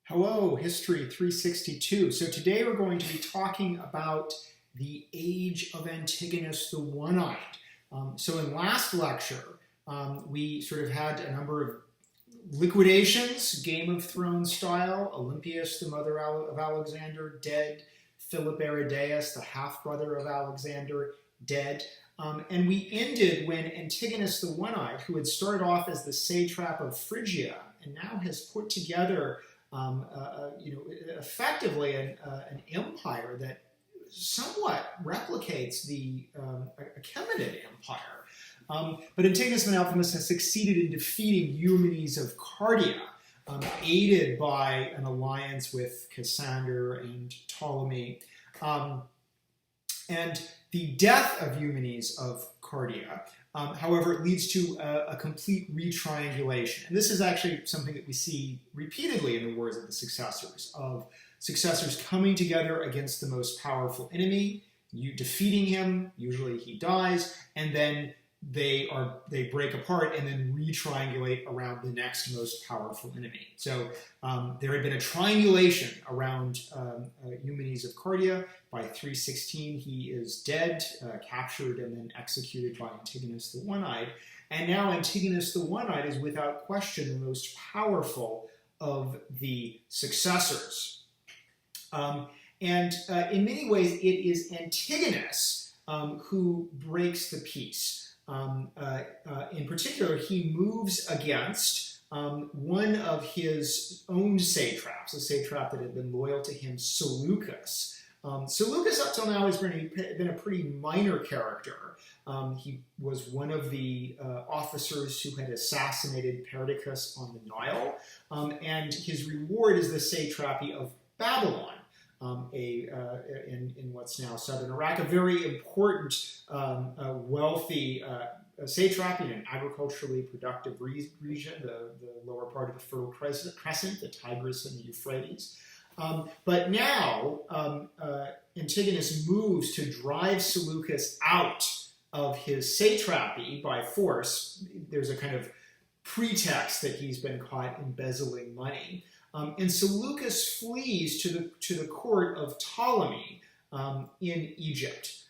Hello, History 362. So today we're going to be talking about the age of Antigonus the One Eyed. So in last lecture, we sort of had a number of liquidations, Game of Thrones style, Olympias, the mother of Alexander, dead, Philip Aridaeus, the half-brother of Alexander, dead. And we ended when Antigonus the One Eyed, who had started off as the satrap of Phrygia and now has put together effectively an empire that somewhat replicates the Achaemenid Empire. But Antigonus the Optimus has succeeded in defeating Eumenes of Cardia, aided by an alliance with Cassander and Ptolemy. And the death of Eumenes of Cardia, however, leads to a complete retriangulation. And this is actually something that we see repeatedly in the wars of the successors coming together against the most powerful enemy, defeating him, usually he dies, and then they break apart and then retriangulate around the next most powerful enemy. So there had been a triangulation around Eumenes of Cardia. By 316, he is dead, captured, and then executed by Antigonus the One Eyed. And now Antigonus the One Eyed is without question the most powerful of the successors. And in many ways, it is Antigonus who breaks the peace. In particular, he moves against one of his own satraps, a satrap that had been loyal to him, Seleucus. Seleucus up till now has been a pretty minor character. He was one of the officers who had assassinated Perdiccas on the Nile, and his reward is the satrapy of Babylon. In what's now southern Iraq, a very important, wealthy satrapy in an agriculturally productive region, the lower part of the Fertile Crescent, the Tigris and the Euphrates. But now Antigonus moves to drive Seleucus out of his satrapy by force. There's a kind of pretext that he's been caught embezzling money. And Seleucus flees to the court of Ptolemy in Egypt.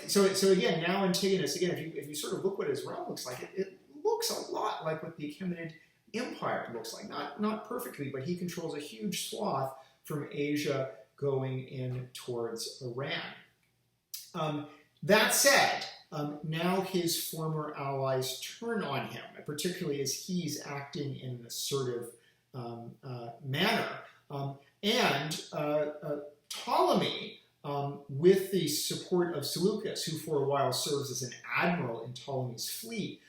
So again, now Antigonus, if you sort of look what his realm looks like, it looks a lot like what the Achaemenid Empire looks like. Not perfectly, but he controls a huge swath from Asia going in towards Iran. That said, now his former allies turn on him, particularly as he's acting in an assertive manner. Ptolemy, with the support of Seleucus, who for a while serves as an admiral in Ptolemy's fleet,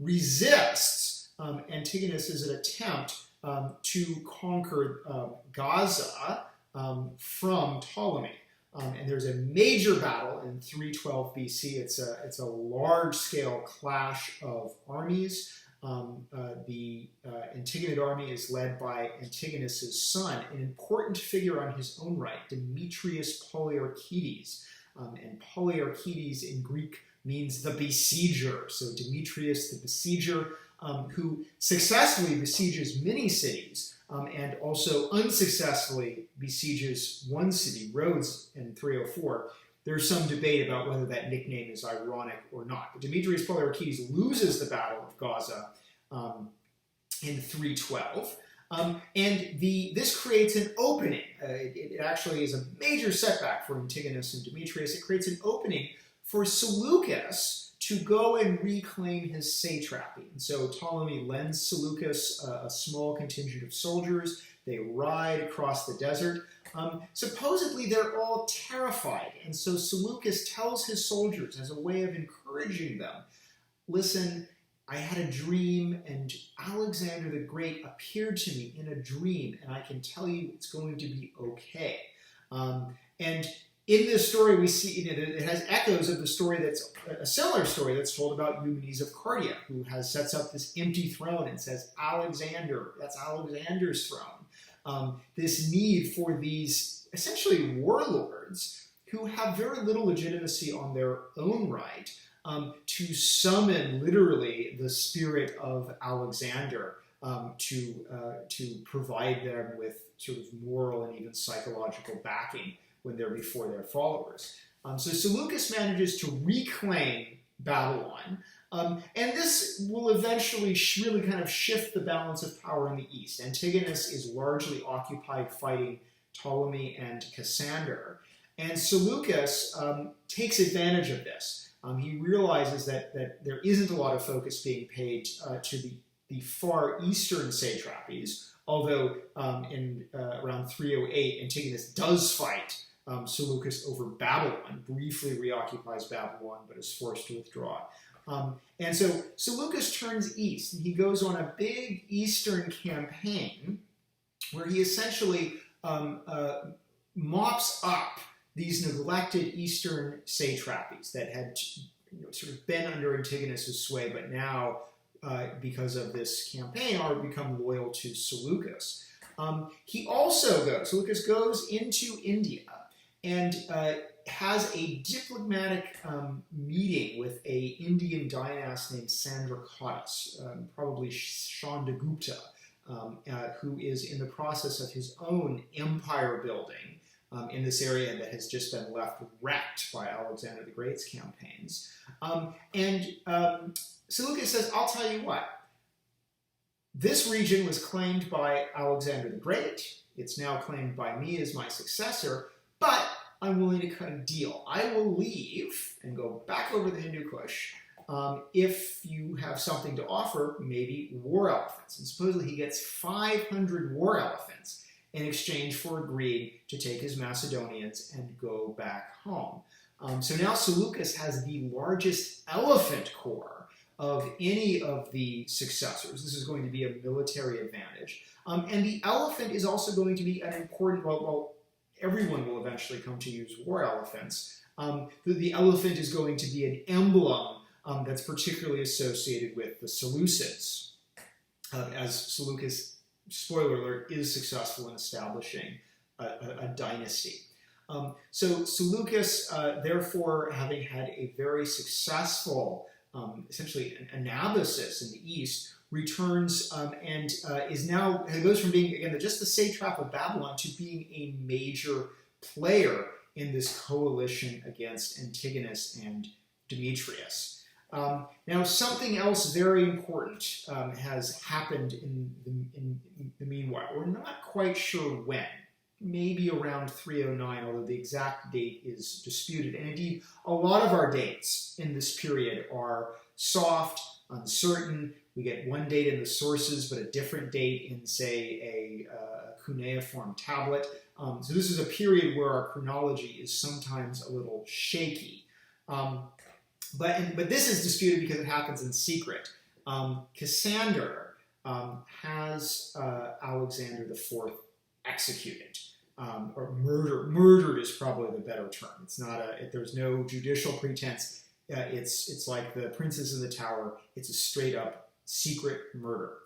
resists Antigonus's attempt to conquer Gaza from Ptolemy. And there's a major battle in 312 BC. It's a large-scale clash of armies. The Antigonid army is led by Antigonus's son, an important figure on his own right, Demetrius Poliorcetes. And Poliorcetes in Greek means the besieger. So Demetrius the besieger, who successfully besieges many cities, and also unsuccessfully besieges one city, Rhodes, in 304. There's some debate about whether that nickname is ironic or not. But Demetrius Poliorcetes loses the Battle of Gaza in 312. This creates an opening. It actually is a major setback for Antigonus and Demetrius. It creates an opening for Seleucus to go and reclaim his satrapy. And so Ptolemy lends Seleucus a small contingent of soldiers. They ride across the desert. Supposedly, they're all terrified. And so Seleucus tells his soldiers, as a way of encouraging them, listen, I had a dream, and Alexander the Great appeared to me in a dream, and I can tell you it's going to be okay. And in this story, we see it has echoes of the story that's a similar story that's told about Eumenes of Cardia, who sets up this empty throne and says, Alexander, that's Alexander's throne. This need for these essentially warlords who have very little legitimacy on their own right to summon literally the spirit of Alexander to provide them with sort of moral and even psychological backing when they're before their followers. So Seleucus manages to reclaim Babylon, and this will eventually really kind of shift the balance of power in the east. Antigonus is largely occupied fighting Ptolemy and Cassander, and Seleucus takes advantage of this. He realizes that there isn't a lot of focus being paid to the far eastern satrapies, although in around 308, Antigonus does fight Seleucus over Babylon, briefly reoccupies Babylon, but is forced to withdraw. And so Seleucus turns east, and he goes on a big eastern campaign where he essentially mops up these neglected eastern satrapies that had sort of been under Antigonus' sway, but now, because of this campaign, are become loyal to Seleucus. Seleucus goes into India and has a diplomatic meeting with an Indian dynast named Sandrakatas, probably Chandragupta, who is in the process of his own empire building in this area that has just been left wrecked by Alexander the Great's campaigns. Seleucus says, I'll tell you what, this region was claimed by Alexander the Great. It's now claimed by me as my successor, but I'm willing to cut a deal. I will leave and go back over the Hindu Kush if you have something to offer, maybe war elephants. And supposedly he gets 500 war elephants in exchange for agreeing to take his Macedonians and go back home. So now Seleucus has the largest elephant corps of any of the successors. This is going to be a military advantage. And the elephant is also going to be an important, well, everyone will eventually come to use war elephants. The elephant is going to be an emblem that's particularly associated with the Seleucids, as Seleucus, spoiler alert, is successful in establishing a dynasty. So Seleucus, therefore, having had a very successful, essentially an anabasis in the east, returns and goes from being, again, just the satrap of Babylon to being a major player in this coalition against Antigonus and Demetrius. Now, something else very important has happened in the meanwhile. We're not quite sure when. Maybe around 309, although the exact date is disputed. And indeed, a lot of our dates in this period are soft, uncertain. We get one date in the sources, but a different date in, say, a cuneiform tablet. So this is a period where our chronology is sometimes a little shaky. But this is disputed because it happens in secret. Cassander has Alexander IV executed, or murdered is probably the better term. It's not there's no judicial pretense. It's like the Princes in the Tower. It's a straight up secret murder.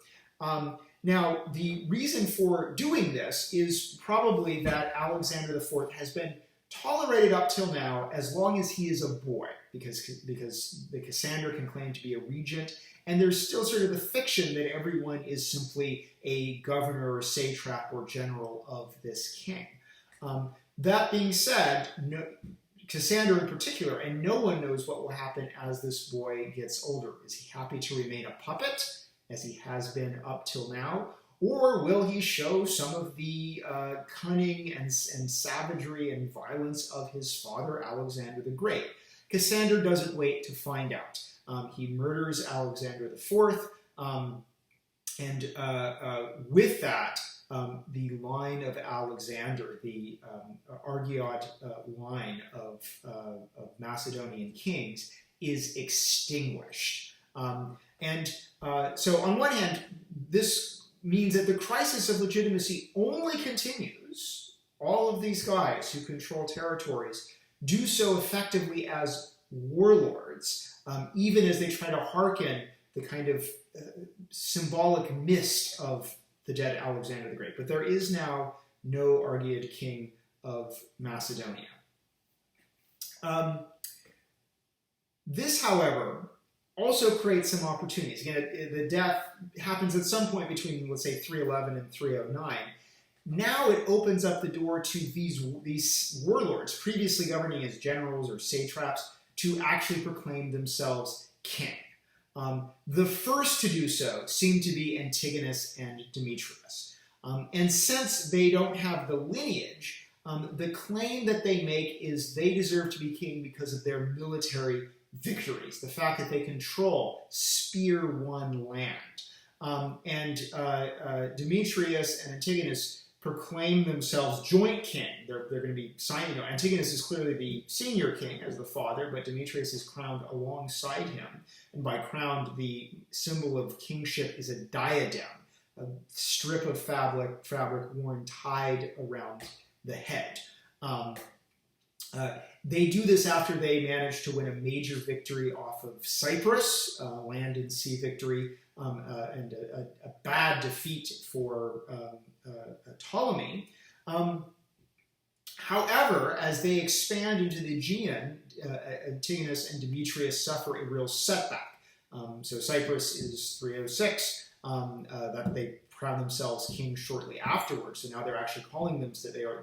Now, the reason for doing this is probably that Alexander IV has been tolerated up till now as long as he is a boy, because the Cassander can claim to be a regent, and there's still sort of the fiction that everyone is simply a governor or satrap or general of this king. That being said, Cassander in particular, and no one knows what will happen as this boy gets older. Is he happy to remain a puppet, as he has been up till now? Or will he show some of the cunning and savagery and violence of his father, Alexander the Great? Cassander doesn't wait to find out. He murders Alexander IV, and with that, the line of Alexander, the Argead line of Macedonian kings, is extinguished. So on one hand, this means that the crisis of legitimacy only continues. All of these guys who control territories do so effectively as warlords, even as they try to hearken the kind of symbolic mist of the dead Alexander the Great. But there is now no Argead king of Macedonia. This, however, also creates some opportunities. Again, the death happens at some point between, let's say, 311 and 309. Now it opens up the door to these warlords, previously governing as generals or satraps, to actually proclaim themselves king. The first to do so seem to be Antigonus and Demetrius. And since they don't have the lineage, the claim that they make is they deserve to be king because of their military victories, the fact that they control spear-won land. Demetrius and Antigonus proclaim themselves joint king. They're going to be signing. Antigonus is clearly the senior king as the father, but Demetrius is crowned alongside him. And by crowned, the symbol of kingship is a diadem, a strip of fabric worn tied around the head. They do this after they manage to win a major victory off of Cyprus, land and sea victory, and a bad defeat for Ptolemy. However, as they expand into the Aegean, Antigonus and Demetrius suffer a real setback. So Cyprus is 306. That they crown themselves king shortly afterwards. So now they're actually calling them that they are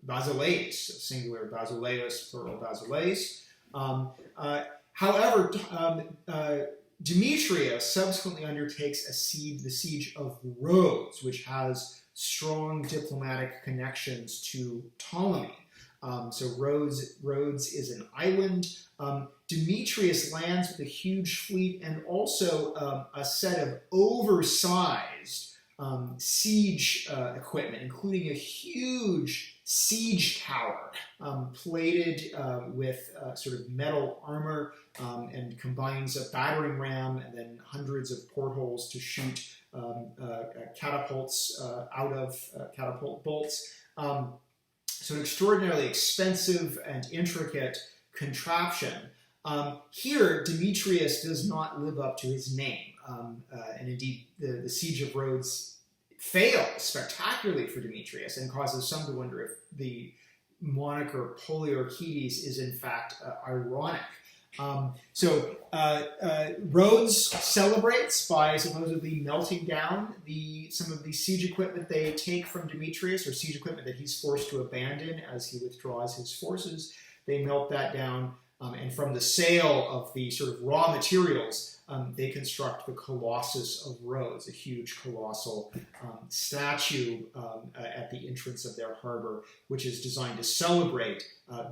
basileis, singular basileus, plural basileis. However, Demetrius subsequently undertakes the siege of Rhodes, which has strong diplomatic connections to Ptolemy. So Rhodes is an island. Demetrius lands with a huge fleet and also a set of oversized siege equipment, including a huge siege tower plated with sort of metal armor and combines a battering ram and then hundreds of portholes to shoot catapults out of catapult bolts. So an extraordinarily expensive and intricate contraption. Here, Demetrius does not live up to his name. And indeed, the siege of Rhodes fails spectacularly for Demetrius and causes some to wonder if the moniker Poliorcetes is in fact ironic. Rhodes celebrates by supposedly melting down some of the siege equipment they take from Demetrius, or siege equipment that he's forced to abandon as he withdraws his forces. They melt that down, and from the sale of the sort of raw materials, they construct the Colossus of Rhodes, a huge colossal statue at the entrance of their harbor, which is designed to celebrate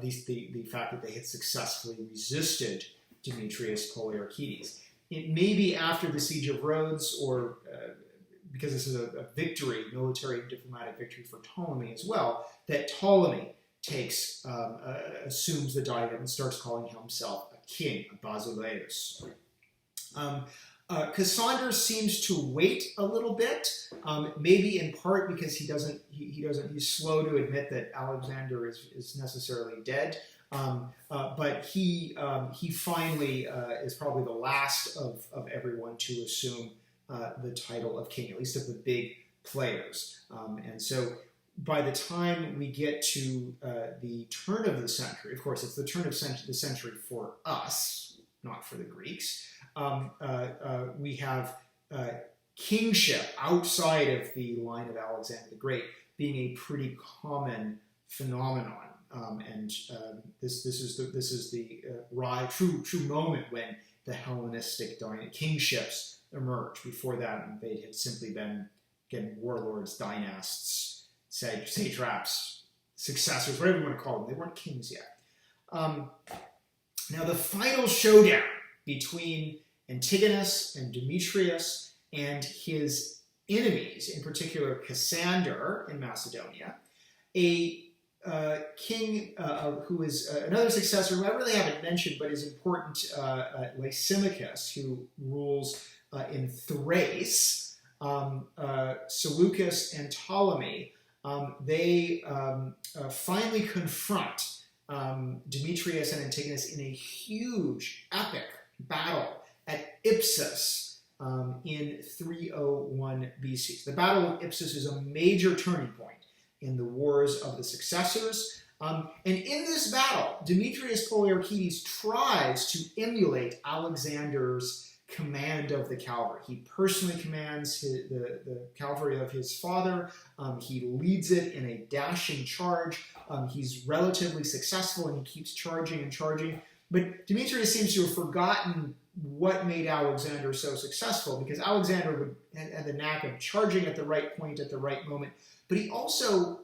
the fact that they had successfully resisted Demetrius Poliorcetes. It may be after the siege of Rhodes, or because this is a victory, military and diplomatic victory for Ptolemy as well, that Ptolemy assumes the diadem and starts calling himself a king, a basileus. Cassander seems to wait a little bit, maybe in part because he's slow to admit that Alexander is necessarily dead, but he finally is probably the last of everyone to assume the title of king, at least of the big players. And so by the time we get to the turn of the century, of course it's the turn of the century for us, not for the Greeks, we have kingship outside of the line of Alexander the Great being a pretty common phenomenon, this is the true moment when the Hellenistic kingships emerge. Before that, they had simply been warlords, dynasts, satraps, successors, whatever you want to call them. They weren't kings yet. Now the final showdown between Antigonus and Demetrius and his enemies, in particular Cassander in Macedonia, a king who is another successor who I really haven't mentioned but is important, Lysimachus, who rules in Thrace. Seleucus and Ptolemy, they finally confront Demetrius and Antigonus in a huge, epic battle at Ipsus in 301 BC. The Battle of Ipsus is a major turning point in the Wars of the Successors. And in this battle, Demetrius Poliorcetes tries to emulate Alexander's command of the cavalry. He personally commands the cavalry of his father. He leads it in a dashing charge. He's relatively successful, and he keeps charging and charging. But Demetrius seems to have forgotten what made Alexander so successful, because Alexander had the knack of charging at the right point at the right moment. But he also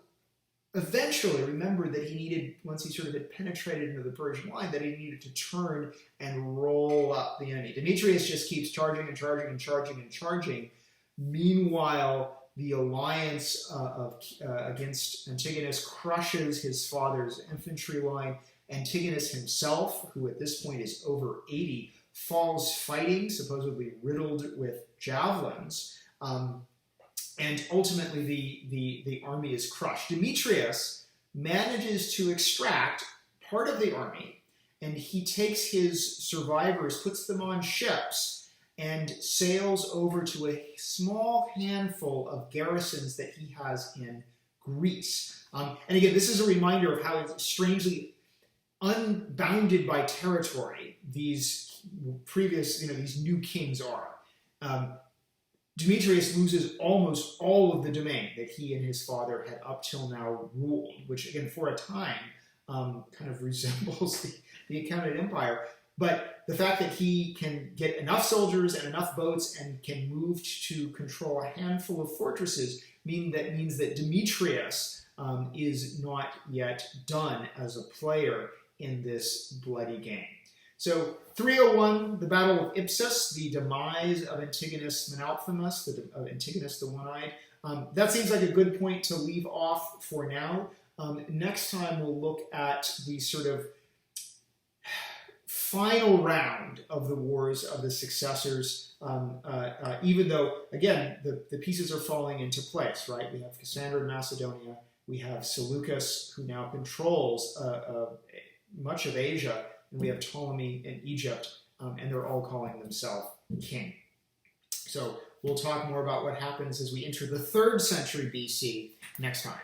eventually remembered that he needed, once he sort of had penetrated into the Persian line, that he needed to turn and roll up the enemy. Demetrius just keeps charging and charging and charging and charging. Meanwhile, the alliance against Antigonus crushes his father's infantry line. Antigonus himself, who at this point is over 80, falls fighting, supposedly riddled with javelins. And ultimately, the army is crushed. Demetrius manages to extract part of the army, and he takes his survivors, puts them on ships, and sails over to a small handful of garrisons that he has in Greece. And again, this is a reminder of how strangely unbounded by territory these previous, these new kings are. Demetrius loses almost all of the domain that he and his father had up till now ruled, which again, for a time, kind of resembles the Achaemenid Empire. But the fact that he can get enough soldiers and enough boats and can move to control a handful of fortresses means that Demetrius is not yet done as a player in this bloody game. So 301, the Battle of Ipsus, the demise of Antigonus Menalpthimus, of Antigonus the One Eyed. That seems like a good point to leave off for now. Next time we'll look at the sort of final round of the wars of the successors, even though, again, the pieces are falling into place, right? We have Cassander in Macedonia, we have Seleucus, who now controls much of Asia, and we have Ptolemy in Egypt, and they're all calling themselves king. So we'll talk more about what happens as we enter the 3rd century BC next time.